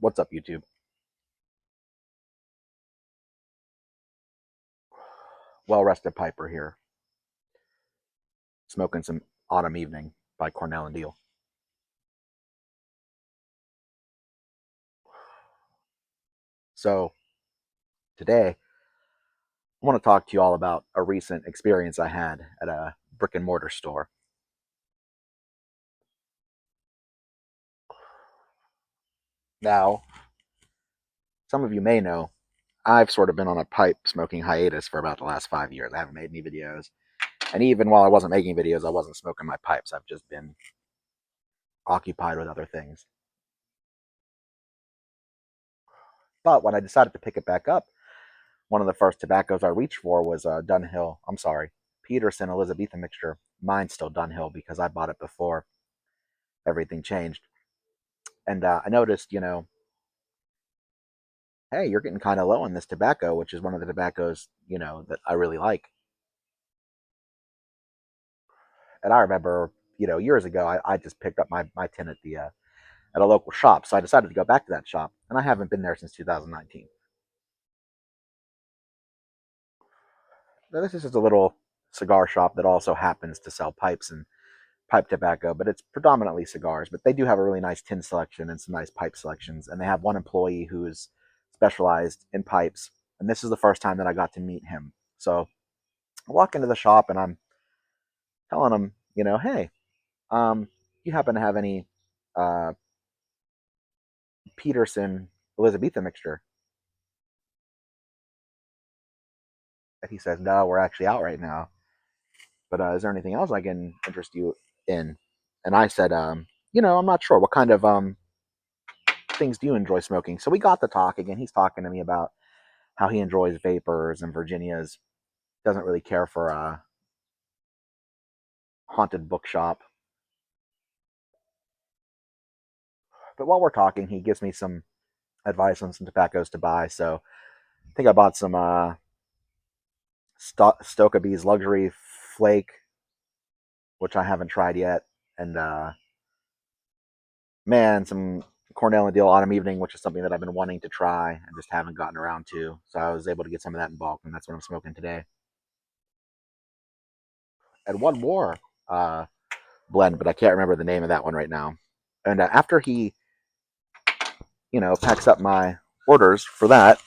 What's up, YouTube? Well-rested Piper here, smoking some Autumn Evening by Cornell and Deal. So today, I want to talk to you all about a recent experience I had at a brick and mortar store. Now, some of you may know, I've sort of been on a pipe smoking hiatus for about the last 5 years. I haven't made any videos. And even while I wasn't making videos, I wasn't smoking my pipes. I've just been occupied with other things. But when I decided to pick it back up, one of the first tobaccos I reached for was Peterson Elizabethan mixture. Mine's still Dunhill because I bought it before everything changed. And I noticed, hey, you're getting kind of low on this tobacco, which is one of the tobaccos, that I really like. And I remember, years ago, I just picked up my tin at a local shop. So I decided to go back to that shop, and I haven't been there since 2019. Now, this is just a little cigar shop that also happens to sell pipes and pipe tobacco, but it's predominantly cigars. But they do have a really nice tin selection and some nice pipe selections. And they have one employee who's specialized in pipes. And this is the first time that I got to meet him. So I walk into the shop and I'm telling him, hey, you happen to have any uh, Peterson Elizabethan mixture? And he says, no, we're actually out right now. But is there anything else I can interest you in? And I said, I'm not sure. What kind of things do you enjoy smoking? So we got to talking, and he's talking to me about how he enjoys vapors and Virginias. Doesn't really care for a haunted bookshop. But while we're talking, he gives me some advice on some tobaccos to buy. So I think I bought some Stokabee's Luxury Flake, which I haven't tried yet, and some Cornell and Deal Autumn Evening, which is something that I've been wanting to try and just haven't gotten around to. So I was able to get some of that in bulk, and that's what I'm smoking today. And one more uh, blend, but I can't remember the name of that one right now. And after he, packs up my orders for that,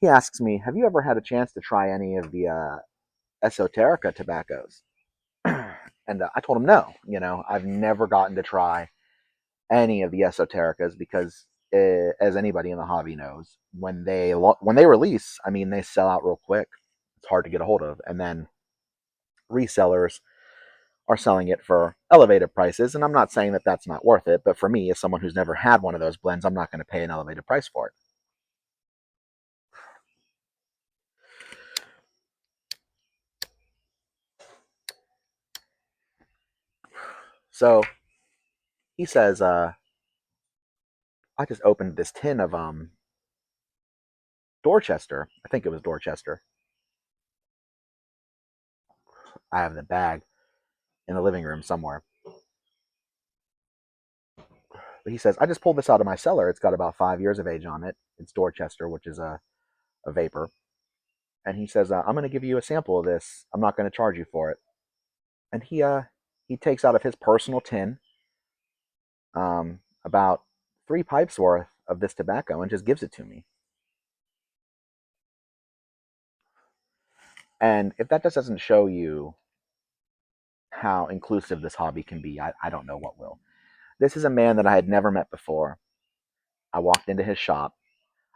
he asks me, "Have you ever had a chance to try any of the esoterica tobaccos?" And I told him no. I've never gotten to try any of the esotericas because, as anybody in the hobby knows, when they release, I mean, they sell out real quick. It's hard to get a hold of, and then resellers are selling it for elevated prices. And I'm not saying that that's not worth it, but for me, as someone who's never had one of those blends, I'm not going to pay an elevated price for it. So he says, I just opened this tin of Dorchester. I think it was Dorchester. I have the bag in the living room somewhere. But he says, I just pulled this out of my cellar. It's got about 5 years of age on it. It's Dorchester, which is a vapor. And he says, I'm going to give you a sample of this. I'm not going to charge you for it. And he takes out of his personal tin about 3 pipes worth of this tobacco and just gives it to me. And if that just doesn't show you how inclusive this hobby can be, I don't know what will. This is a man that I had never met before. I walked into his shop.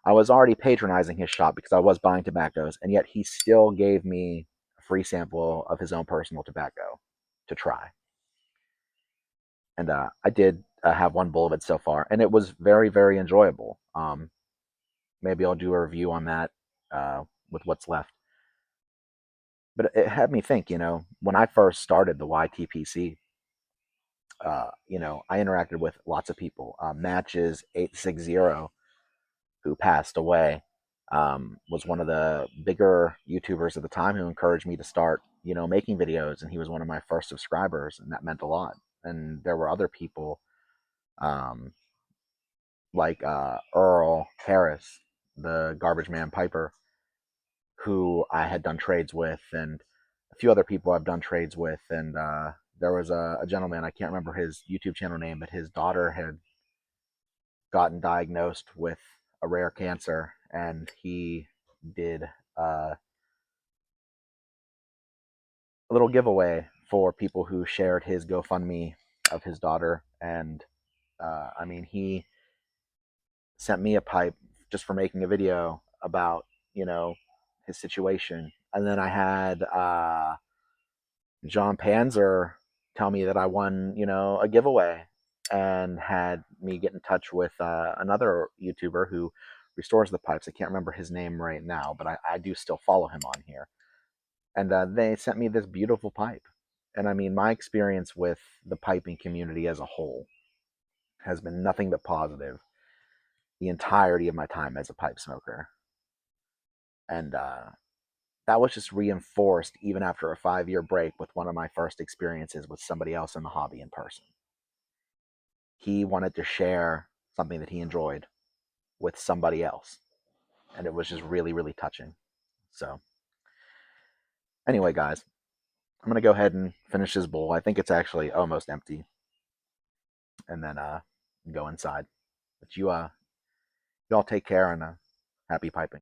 I was already patronizing his shop because I was buying tobaccos, and yet he still gave me a free sample of his own personal tobacco to try. And I did have one bowl of it so far, and it was very, very enjoyable. Maybe I'll do a review on that with what's left. But it had me think, when I first started the YTPC, I interacted with lots of people. Matches 860, who passed away, was one of the bigger YouTubers at the time who encouraged me to start, making videos. And he was one of my first subscribers, and that meant a lot. And there were other people Um, like Earl Harris, the garbage man piper, who I had done trades with, and a few other people I've done trades with. And there was a gentleman, I can't remember his YouTube channel name, but his daughter had gotten diagnosed with a rare cancer, and he did a little giveaway for people who shared his GoFundMe of his daughter. And I mean, he sent me a pipe just for making a video about, you know, his situation. And then I had John Panzer tell me that I won, a giveaway, and had me get in touch with another YouTuber who restores the pipes. I can't remember his name right now, but I do still follow him on here. And they sent me this beautiful pipe. And I mean, my experience with the piping community as a whole has been nothing but positive the entirety of my time as a pipe smoker. And that was just reinforced even after a 5-year break with one of my first experiences with somebody else in the hobby in person. He wanted to share something that he enjoyed with somebody else. And it was just really, really touching. So, anyway, guys, I'm going to go ahead and finish this bowl. I think it's actually almost empty. And then go inside. But you all take care, and happy piping.